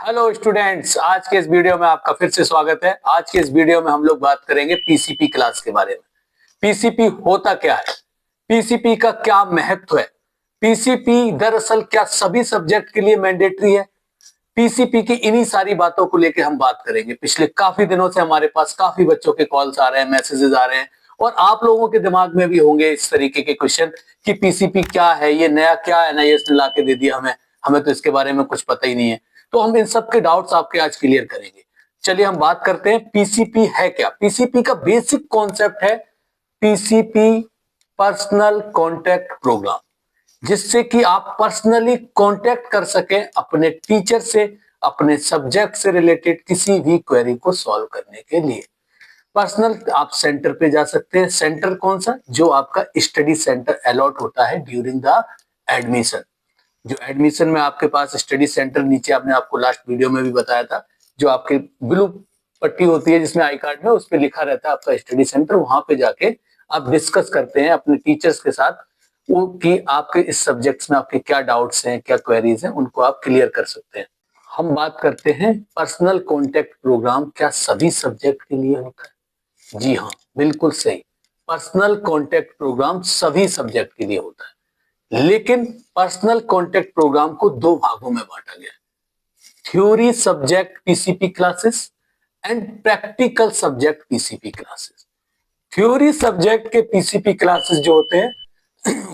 Hello students, आज के इस वीडियो में आपका फिर से स्वागत है। आज के इस वीडियो में हम लोग बात करेंगे पीसीपी क्लास के बारे में। पीसीपी होता क्या है, पीसीपी का क्या महत्व है, पीसीपी दरअसल क्या सभी सब्जेक्ट के लिए मैंडेटरी है। पीसीपी की इन्हीं सारी बातों को लेकर हम बात करेंगे। पिछले काफी दिनों से हमारे पास काफी बच्चों के कॉल्स आ रहे हैं, मैसेजेस आ रहे हैं और आप लोगों के दिमाग में भी होंगे इस तरीके के क्वेश्चन कि पीसीपी क्या है, ये नया क्या एनआईएस ने लाके दे दिया हमें, हमें तो इसके बारे में कुछ पता ही नहीं है। तो हम इन सब के डाउट्स आपके आज क्लियर करेंगे। चलिए हम बात करते हैं पीसीपी है क्या। पीसीपी का बेसिक कॉन्सेप्ट है पीसीपी पर्सनल कॉन्टैक्ट प्रोग्राम, जिससे कि आप पर्सनली कांटेक्ट कर सके अपने टीचर से, अपने सब्जेक्ट से रिलेटेड किसी भी क्वेरी को सॉल्व करने के लिए। पर्सनल आप सेंटर पे जा सकते हैं। सेंटर कौन सा? जो आपका स्टडी सेंटर अलॉट होता है ड्यूरिंग द एडमिशन। जो एडमिशन में आपके पास स्टडी सेंटर, नीचे आपने आपको लास्ट वीडियो में भी बताया था, जो आपके ब्लू पट्टी होती है जिसमें आई कार्ड में उस पर लिखा रहता है आपका स्टडी सेंटर, वहां पे जाके आप डिस्कस करते हैं अपने टीचर्स के साथ वो कि आपके इस सब्जेक्ट्स में आपके क्या डाउट्स हैं, क्या क्वेरीज हैं, उनको आप क्लियर कर सकते हैं। हम बात करते हैं पर्सनल कॉन्टेक्ट प्रोग्राम क्या सभी सब्जेक्ट के लिए होता है। जी हाँ, बिल्कुल सही। पर्सनल कॉन्टेक्ट प्रोग्राम सभी सब्जेक्ट के लिए होता है, लेकिन पर्सनल कॉन्टेक्ट प्रोग्राम को दो भागों में बांटा गया है। Theory subject PCP classes and practical subject PCP classes. Theory subject के पीसीपी क्लासेस जो होते हैं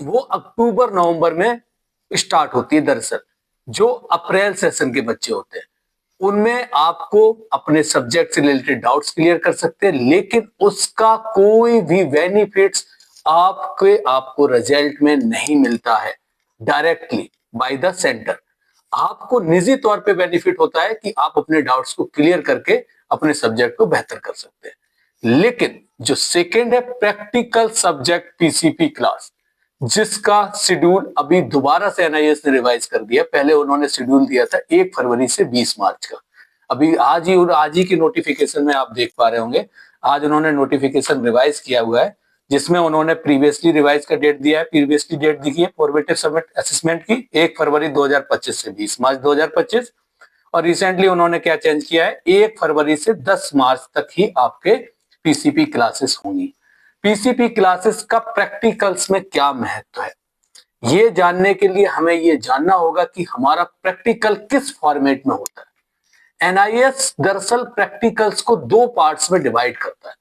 वो अक्टूबर नवंबर में स्टार्ट होती है। दरअसल जो अप्रैल सेशन के बच्चे होते हैं उनमें आपको अपने सब्जेक्ट से रिलेटेड डाउट्स क्लियर कर सकते हैं, लेकिन उसका कोई भी बेनिफिट्स आपको रिजल्ट में नहीं मिलता है डायरेक्टली बाय द सेंटर। आपको निजी तौर पे बेनिफिट होता है कि आप अपने डाउट्स को क्लियर करके अपने सब्जेक्ट को बेहतर कर सकते हैं। लेकिन जो सेकेंड है प्रैक्टिकल सब्जेक्ट पीसीपी क्लास, जिसका शेड्यूल अभी दोबारा से एनआईएस ने रिवाइज कर दिया। पहले उन्होंने शेड्यूल दिया था 1 फरवरी से 20 मार्च का। अभी आज ही की नोटिफिकेशन में आप देख पा रहे होंगे, आज उन्होंने नोटिफिकेशन रिवाइज किया हुआ है, जिसमें उन्होंने प्रीवियसली रिवाइज का डेट दिया है। प्रीवियसली डेट दी है फॉर्मेटिव सबमिट असेसमेंट की 1 फरवरी 2025 से 20 मार्च 2025, और रिसेंटली उन्होंने क्या चेंज किया है, 1 फरवरी से 10 मार्च तक ही आपके पीसीपी क्लासेस होंगी। पीसीपी क्लासेस का प्रैक्टिकल्स में क्या महत्व है, ये जानने के लिए हमें ये जानना होगा कि हमारा प्रैक्टिकल किस फॉर्मेट में होता है। एनआईएस दरअसल प्रैक्टिकल्स को दो पार्ट्स में डिवाइड करता है,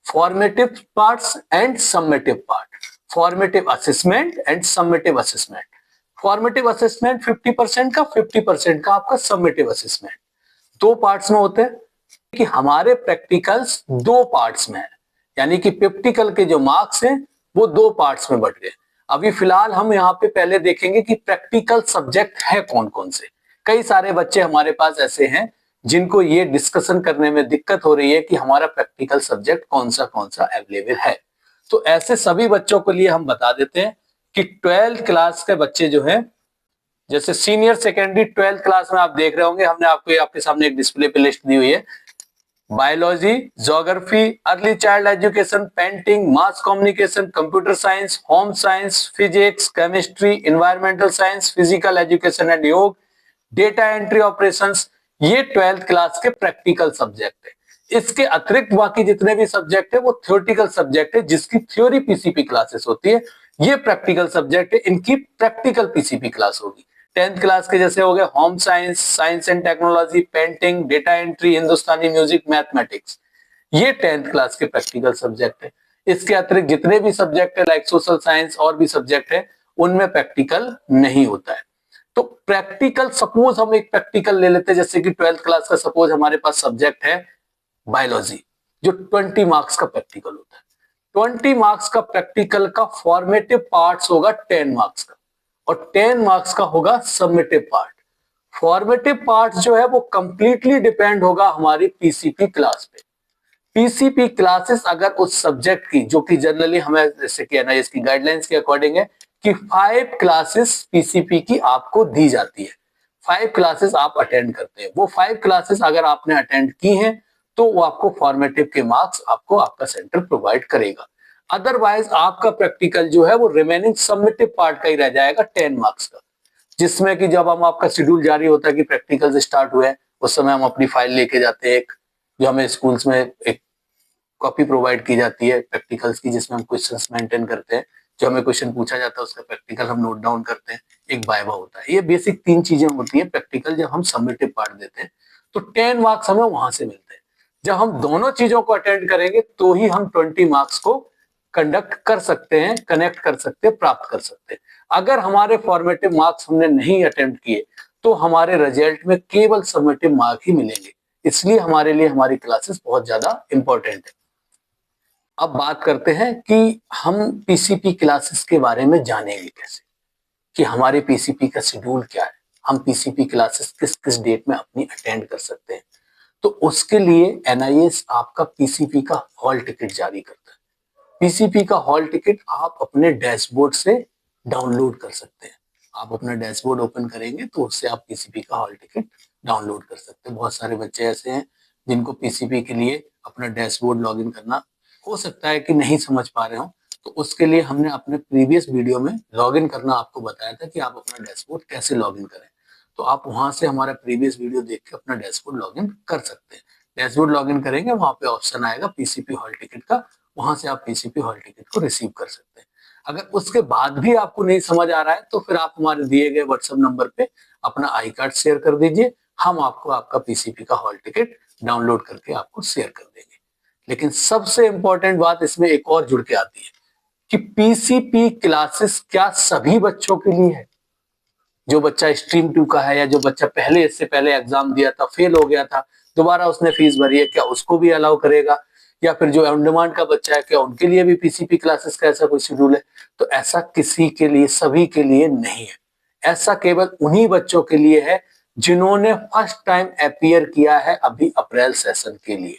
formative parts and summative part. Formative assessment and summative assessment. Formative assessment 50% का, 50% का आपका सम्मेटिव असेसमेंट। दो पार्ट्स में होते हैं कि हमारे प्रैक्टिकल्स दो पार्ट्स में है, यानी कि प्रैक्टिकल के जो मार्क्स हैं वो दो पार्ट्स में बट गए। अभी फिलहाल हम यहाँ पे पहले देखेंगे कि प्रैक्टिकल सब्जेक्ट है कौन कौन से। कई सारे बच्चे हमारे पास ऐसे हैं जिनको ये डिस्कशन करने में दिक्कत हो रही है कि हमारा प्रैक्टिकल सब्जेक्ट कौन सा अवेलेबल है। तो ऐसे सभी बच्चों के लिए हम बता देते हैं कि 12th क्लास के बच्चे जो हैं, जैसे सीनियर सेकेंडरी 12th क्लास में आप देख रहे होंगे, हमने आपके सामने एक डिस्प्ले पे लिस्ट दी हुई है। Biology, geography, early child education, painting, mass communication, computer science, home science, physics, chemistry, environmental science, physical education and योग, डेटा एंट्री ऑपरेशंस, ये 12th क्लास के प्रैक्टिकल सब्जेक्ट है। इसके अतिरिक्त बाकी जितने भी सब्जेक्ट है वो थ्योरेटिकल सब्जेक्ट है, जिसकी थ्योरी पीसीपी क्लासेस होती है। ये प्रैक्टिकल सब्जेक्ट है, इनकी प्रैक्टिकल पीसीपी क्लास होगी। 10th क्लास के जैसे हो गए home science, science and technology, painting, data entry, Hindustani music, mathematics, ये 10th क्लास के प्रैक्टिकल सब्जेक्ट है। इसके अतिरिक्त जितने भी सब्जेक्ट है लाइक सोशल साइंस और भी सब्जेक्ट है उनमें प्रैक्टिकल नहीं होता है। तो प्रैक्टिकल, सपोज हम एक प्रैक्टिकल ले लेते हैं, जैसे कि 12th क्लास का सपोज हमारे पास सब्जेक्ट है बायोलॉजी, जो 20 मार्क्स का प्रैक्टिकल होता है। 20 मार्क्स का प्रैक्टिकल का फॉर्मेटिव पार्ट्स होगा 10 मार्क्स का, और 10 मार्क्स का होगा सबमिटिव पार्ट। फॉर्मेटिव पार्ट जो है वो कंप्लीटली डिपेंड होगा हमारी पीसीपी क्लास पे। पीसीपी क्लासेस अगर उस सब्जेक्ट की, जो कि जनरली हमें जैसे कि एनआईएस की गाइडलाइंस के अकॉर्डिंग है कि 5 क्लासेस पीसीपी की आपको दी जाती है, 5 क्लासेस आप अटेंड करते हैं। वो 5 क्लासेस अगर आपने अटेंड की हैं तो वो आपको फॉर्मेटिव के मार्क्स आपको आपका सेंटर प्रोवाइड करेगा। अदरवाइज आपका प्रैक्टिकल जो है वो रिमेनिंग सबमिटिव पार्ट का ही रह जाएगा 10 मार्क्स का, जिसमें कि जब हम आपका शेड्यूल जारी होता है कि प्रैक्टिकल स्टार्ट हुए उस समय हम अपनी फाइल लेके जाते हैं, एक जो हमें स्कूल्स में एक कॉपी प्रोवाइड की जाती है प्रैक्टिकल्स की, जिसमें हम क्वेश्चंस मेंटेन करते हैं, जो हमें क्वेश्चन पूछा जाता है उसका प्रैक्टिकल हम नोट डाउन करते हैं, एक वाइवा होता है। ये बेसिक 3 चीजें होती है प्रैक्टिकल जब हम सबमिटिव पार्ट देते हैं, तो 10 मार्क्स हमें वहां से मिलते हैं। जब हम दोनों चीजों को अटेंड करेंगे तो ही हम 20 मार्क्स को कंडक्ट कर सकते हैं, कनेक्ट कर सकते हैं, प्राप्त कर सकते हैं। अगर हमारे फॉर्मेटिव मार्क्स हमने नहीं अटेम्प्ट किए तो हमारे रिजल्ट में केवल सबमिटिव मार्क ही मिलेंगे। इसलिए हमारे लिए हमारी क्लासेस बहुत ज्यादा इंपॉर्टेंट है। अब बात करते हैं कि हम पीसीपी क्लासेस के बारे में जानेंगे कैसे, कि हमारे पीसीपी का शेड्यूल क्या है, हम पीसीपी क्लासेस किस किस डेट में अपनी अटेंड कर सकते हैं। तो उसके लिए एनआईएस आपका पीसीपी का हॉल टिकट जारी करता है। पीसीपी का हॉल टिकट आप अपने डैशबोर्ड से डाउनलोड कर सकते हैं। आप अपना डैशबोर्ड ओपन करेंगे तो उससे आप पीसीपी का हॉल टिकट डाउनलोड कर सकते हैं। बहुत सारे बच्चे ऐसे हैं जिनको पीसीपी के लिए अपना डैशबोर्ड लॉगिन करना हो सकता है कि नहीं समझ पा रहे हो, तो उसके लिए हमने अपने प्रीवियस वीडियो में लॉगिन करना आपको बताया था कि आप अपना डैशबोर्ड कैसे लॉगिन करें। तो आप वहां से हमारा प्रीवियस वीडियो देख के अपना डैशबोर्ड लॉगिन कर सकते हैं। डैशबोर्ड लॉगिन करेंगे, वहां पे ऑप्शन आएगा पीसीपी हॉल टिकट का, वहां से आप पीसीपी हॉल टिकट को रिसीव कर सकते हैं। अगर उसके बाद भी आपको नहीं समझ आ रहा है तो फिर आप हमारे दिए गए व्हाट्सएप नंबर पे अपना आई कार्ड शेयर कर दीजिए, हम आपको आपका पीसीपी का हॉल टिकट डाउनलोड करके आपको शेयर कर देंगे। लेकिन सबसे इंपॉर्टेंट बात इसमें एक और जुड़ के आती है कि पीसीपी क्लासेस क्या सभी बच्चों के लिए है? जो बच्चा स्ट्रीम 2 का है या जो बच्चा पहले इससे पहले एग्जाम दिया था, फेल हो गया था, दोबारा उसने फीस भरी है, क्या उसको भी अलाउ करेगा? या फिर जो ऑन डिमांड का बच्चा है, क्या उनके लिए भी पीसीपी क्लासेस का ऐसा कोई शेड्यूल है? तो ऐसा किसी के लिए, सभी के लिए नहीं है। ऐसा केवल उन्हीं बच्चों के लिए है जिन्होंने फर्स्ट टाइम अपीयर किया है अभी अप्रैल सेशन के लिए।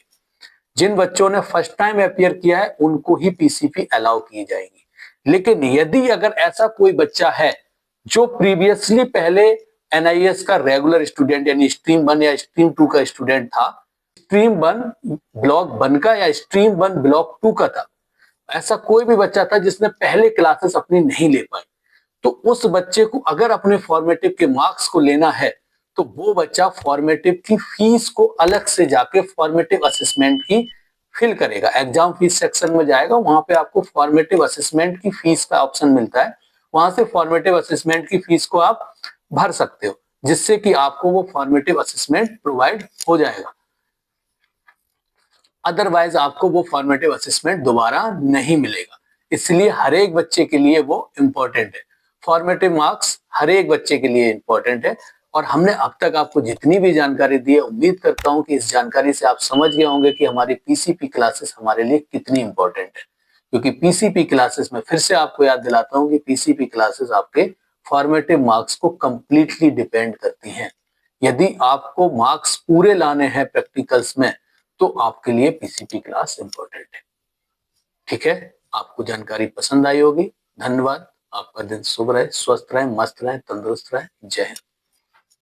जिन बच्चों ने फर्स्ट टाइम अपीयर किया है उनको ही पीसीपी अलाउ की जाएगी। लेकिन यदि अगर ऐसा कोई बच्चा है जो प्रीवियसली पहले एनआईएस का रेगुलर स्टूडेंट यानी स्ट्रीम 1 या स्ट्रीम 2 का स्टूडेंट था, स्ट्रीम 1 ब्लॉक 1 का या स्ट्रीम 1 ब्लॉक 2 का था, ऐसा कोई भी बच्चा था जिसने पहले क्लासेस अपनी नहीं ले पाई, तो उस बच्चे को अगर अपने फॉर्मेटिव के मार्क्स को लेना है तो वो बच्चा फॉर्मेटिव की फीस को अलग से जाके फॉर्मेटिव असेसमेंट की फिल करेगा। एग्जाम फीस सेक्शन में जाएगा, वहां पे आपको फॉर्मेटिव असेसमेंट की फीस का ऑप्शन मिलता है, वहां से फॉर्मेटिव असेसमेंट की फीस को आप भर सकते हो, जिससे कि आपको वो फॉर्मेटिव असेसमेंट प्रोवाइड हो जाएगा। अदरवाइज आपको वो फॉर्मेटिव असेसमेंट दोबारा नहीं मिलेगा। इसलिए हर एक बच्चे के लिए वो इंपॉर्टेंट है। फॉर्मेटिव मार्क्स हर एक बच्चे के लिए इंपॉर्टेंट है। और हमने अब तक आपको जितनी भी जानकारी दी है, उम्मीद करता हूं कि इस जानकारी से आप समझ गए होंगे कि हमारी पीसीपी क्लासेस हमारे लिए कितनी इंपॉर्टेंट है। क्योंकि पीसीपी क्लासेस में फिर से आपको याद दिलाता हूं कि पीसीपी क्लासेस आपके फॉर्मेटिव मार्क्स को कंप्लीटली डिपेंड करती हैं। यदि आपको मार्क्स पूरे लाने हैं प्रैक्टिकल्स में तो आपके लिए पीसीपी क्लास इंपॉर्टेंट है। ठीक है, आपको जानकारी पसंद आई होगी। धन्यवाद। आपका दिन शुभ रहे, स्वस्थ रहे, मस्त रहे, तंदुरुस्त रहे। जय हिंद।